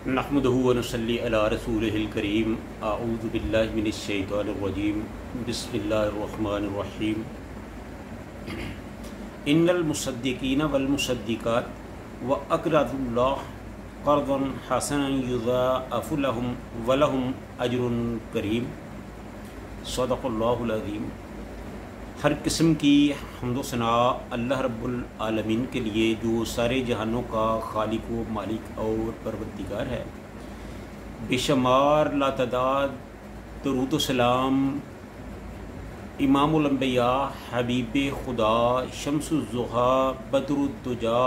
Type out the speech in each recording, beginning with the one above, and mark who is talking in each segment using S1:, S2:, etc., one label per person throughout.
S1: नहमदुहु व नसल्ली अला रसूलिहिल करीम। अऊज़ु बिल्लाहि मिनश शैतानिर रजीम। बिस्मिल्लाहिर रहमानिर रहीम। इन्नल मुसद्दिकीन वल मुसद्दिकात व अक़रज़ुल्लाह क़र्ज़न हसनन युज़ाअफ़ु लहुम व लहुम अज्रुन करीम। सदक़ल्लाहुल अज़ीम। हर किस्म की हम्द व सना अल्लाह रब्बुल आलमीन के लिए जो सारे जहानों का खालिक व मालिक और परवरदिगार है। बेशुमार लातदाद दरूद व सलाम इमामुल अंबिया हबीब खुदा शम्सुज़्ज़ुहा बदरुद्दुजा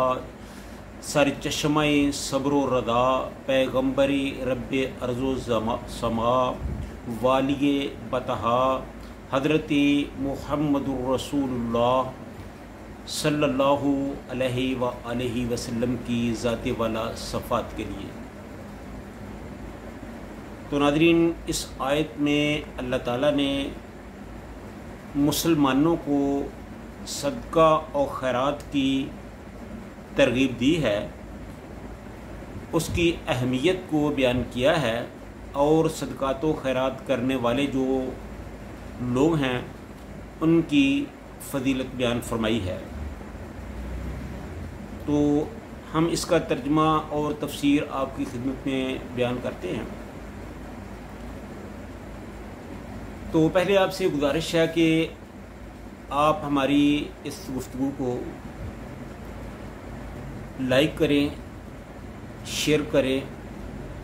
S1: सरचश्मे सब्र व रदा पैगम्बरी रब्बे अर्ज़ व समा वालिये बतहा हज़रत मुहम्मदुर रसूलुल्लाह सल्लल्लाहु अलैहि वसल्लम की ज़ात वाला सफ़ात के लिए। तो नाज़रीन, इस आयत में अल्लाह ताला ने मुसलमानों को सदका और खैरात की तरगीब दी है, उसकी अहमियत को बयान किया है और सदक़ात व खैरात करने वाले जो लोग हैं उनकी फ़जीलत बयान फरमाई है। तो हम इसका तर्जुमा और तफसीर आपकी खिदमत में बयान करते हैं। तो पहले आपसे गुजारिश है कि आप हमारी इस गुफ्तगू को लाइक करें, शेयर करें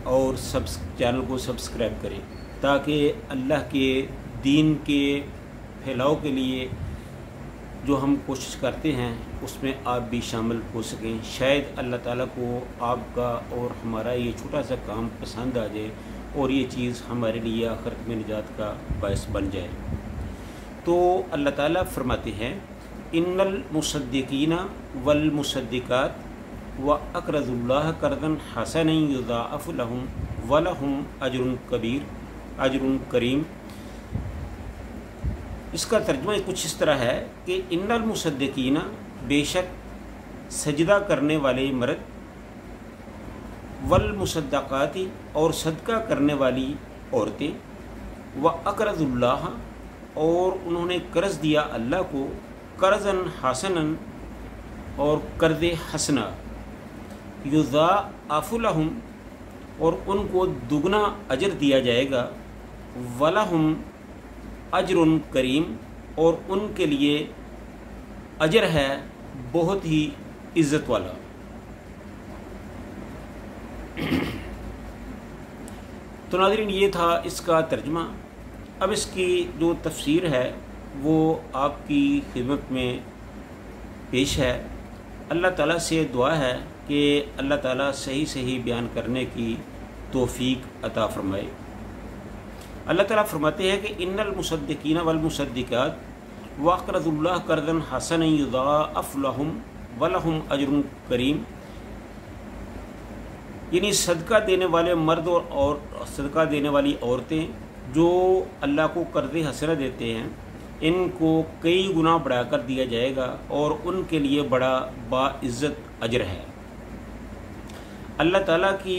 S1: और चैनल को सब्सक्राइब करें, ताकि अल्लाह के दीन के फैलाव के लिए जो हम कोशिश करते हैं उसमें आप भी शामिल हो सकें। शायद अल्लाह ताला को आपका और हमारा ये छोटा सा काम पसंद आ जाए और ये चीज़ हमारे लिए आखिरत में निजात का बायस बन जाए। तो अल्लाह ताला फरमाते हैं, इन्नल मुसद्दिकीना वल मुसद्दिकात व अक़रज़ुल्लाह क़र्ज़न हसनन युज़ाअफ़ु लहुम व लहुम अज्रुन करीम। इसका तर्जुमा कुछ इस तरह है कि इन्नल मुसद्दिकीना, बेशक सजदा करने वाले मर्द, वल मुसद्दक़ाती और सदका करने वाली औरतें, व अक़रज़ुल्लाह और उन्होंने कर्ज़ दिया अल्लाह को, क़र्ज़न हसनन और कर्ज़ हसना, युज़ाअफ़ु लहुम और उनको दुगना अजर दिया जाएगा, वलहुम अजरुन करीम और उनके लिए अजर है बहुत ही इज़्ज़त वाला। तो नाज़रीन, ये था इसका तर्जुमा। अब इसकी जो तफसीर है वो आपकी खिदमत में पेश है। अल्लाह ताला से दुआ है कि अल्लाह ताला सही सही बयान करने की तौफीक अता फरमाए। अल्लाह ताला फरमाते हैं कि इन्नल मुसद्दिकीन वल मुसद्दिकात व अक़रज़ुल्लाह क़र्ज़न हसनन युज़ाअफ़ु लहुम व लहुम अज्रुन करीम। यानी सदका देने वाले मर्द और सदका देने वाली औरतें जो अल्लाह को कर्ज़ हसना देते हैं, इनको कई गुना बढ़ा कर दिया जाएगा और उनके लिए बड़ा बाइज़्ज़त अजर है। अल्लाह ताला की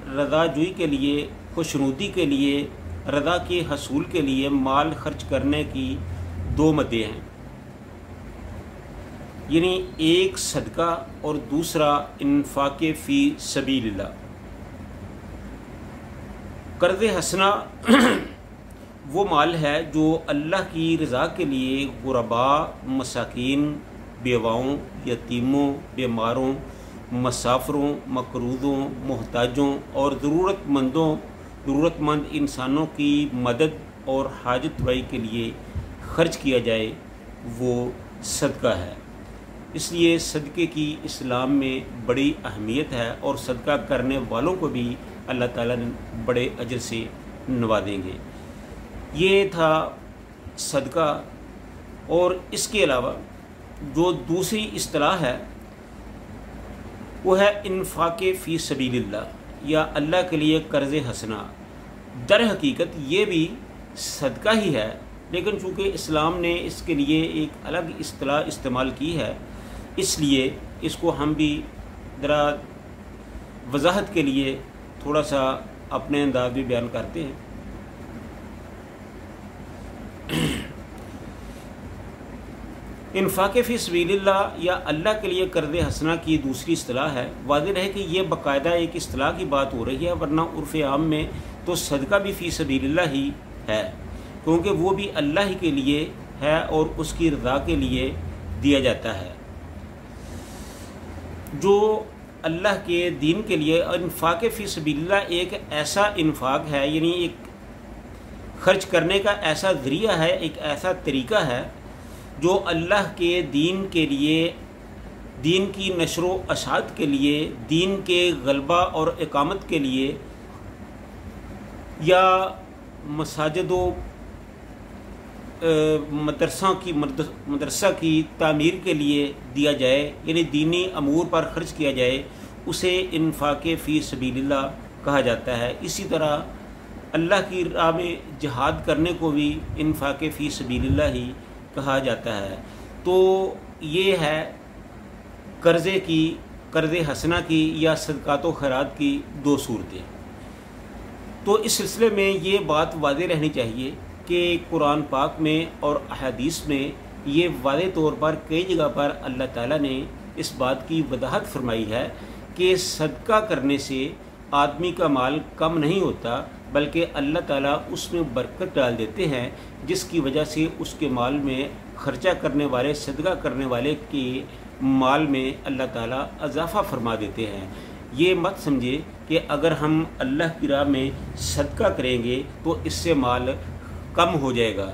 S1: रज़ाजोई के लिए, खुशनुदी के लिए, रज़ा के हसूल के लिए माल खर्च करने की दो मदें हैं, यानी एक सदका और दूसरा इन्फाक़े फ़ी सबीलिल्लाह। कर्ज़ हसना वो माल है जो अल्लाह की रज़ा के लिए गुरबा, मसाकीन, बेवाओं, यतीमों, बीमारों, मुसाफिरों, मकरूज़ों, मोहताजों और ज़रूरतमंद इंसानों की मदद और हाजत रवाई के लिए ख़र्च किया जाए, वो सदका है। इसलिए सदक़े की इस्लाम में बड़ी अहमियत है और सदका करने वालों को भी अल्लाह ताला ने बड़े अजर से नवाजेंगे। ये था सदका। और इसके अलावा जो दूसरी इस्तिलाह है वो है इन्फाक़े फ़ी सबीलिल्लाह या अल्लाह के लिए कर्ज़ हसना। दर हकीकत ये भी सदका ही है, लेकिन चूँकि इस्लाम ने इसके लिए एक अलग इस्तिलाह इस्तेमाल की है, इसलिए इसको हम भी ज़रा वजाहत के लिए थोड़ा सा अपने अंदाज में बयान करते हैं। इन्फाक़ फ़ी सबीलिल्लाह या अल्लाह के लिए कर्ज़ हसना की दूसरी इस्तिलाह है। वाज़ेह है कि ये बाकायदा एक इस्तिलाह की बात हो रही है, वरना उर्फ़ आम में तो सदका भी फ़ी सबीलिल्लाह ही है, क्योंकि वो भी अल्लाह ही के लिए है और उसकी रज़ा के लिए दिया जाता है। जो अल्लाह के दीन के लिए इन्फाक़ फ़ी सबीलिल्लाह एक ऐसा इन्फाक़ है, यानी एक खर्च करने का ऐसा ज़रिया है, एक ऐसा तरीका है जो अल्लाह के दीन के लिए, दीन की नशरो अशात के लिए, दीन के गलबा और इकामत के लिए, या मसाजिद मदरसा की तामीर के लिए दिया जाए, यानी दीनी अमूर पर खर्च किया जाए, उसे इन्फाक़ फ़ी सबीलिल्लाह कहा जाता है। इसी तरह अल्लाह की राह में जिहाद करने को भी इन्फाक़ फ़ी सबीलिल्लाह ही कहा जाता है। तो ये है कर्ज़ हसना की या सदक़ात व खैरात की दो सूरतें। तो इस सिलसिले में ये बात वाज़ेह रहनी चाहिए कि कुरान पाक में और अहादीस में ये वाज़ेह तौर पर कई जगह पर अल्लाह ताला ने इस बात की वजाहत फरमाई है कि सदका करने से आदमी का माल कम नहीं होता, बल्कि अल्लाह ताला उसमें बरकत डाल देते हैं, जिसकी वजह से उसके माल में खर्चा करने वाले, सदका करने वाले के माल में अल्लाह ताला इजाफ़ा फरमा देते हैं। ये मत समझे कि अगर हम अल्लाह की राह में सदका करेंगे तो इससे माल कम हो जाएगा।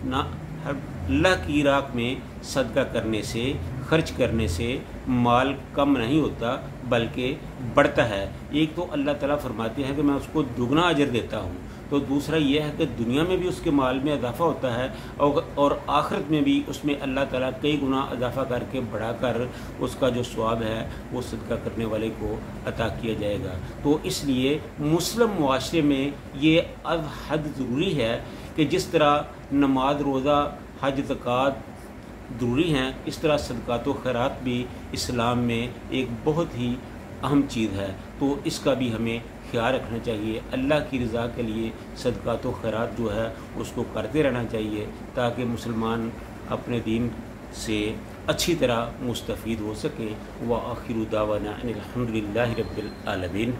S1: ना, अल्लाह की राह में सदका करने से, खर्च करने से माल कम नहीं होता बल्कि बढ़ता है। एक तो अल्लाह ताला फरमाते हैं कि मैं उसको दुगना अजर देता हूँ, तो दूसरा यह है कि दुनिया में भी उसके माल में इजाफ़ा होता है और आखिरत में भी उसमें अल्लाह ताला कई गुना इजाफ़ा करके बढ़ाकर उसका जो सवाब है वो सदका करने वाले को अता किया जाएगा। तो इसलिए मुस्लिम मुआशरे में ये अब हद ज़रूरी है कि जिस तरह नमाज, रोज़ा, हज, ज़कात ज़रूरी हैं, इस तरह सदक़ात व खैरात भी इस्लाम में एक बहुत ही अहम चीज़ है। तो इसका भी हमें ख्याल रखना चाहिए। अल्लाह की रज़ा के लिए सदक़ात व खैरात जो है उसको करते रहना चाहिए, ताकि मुसलमान अपने दीन से अच्छी तरह मुस्तफ़ीद हो सकें। व आखिरु दावाना अनिल हम्दुलिल्लाहि रब्बिल आलमीन।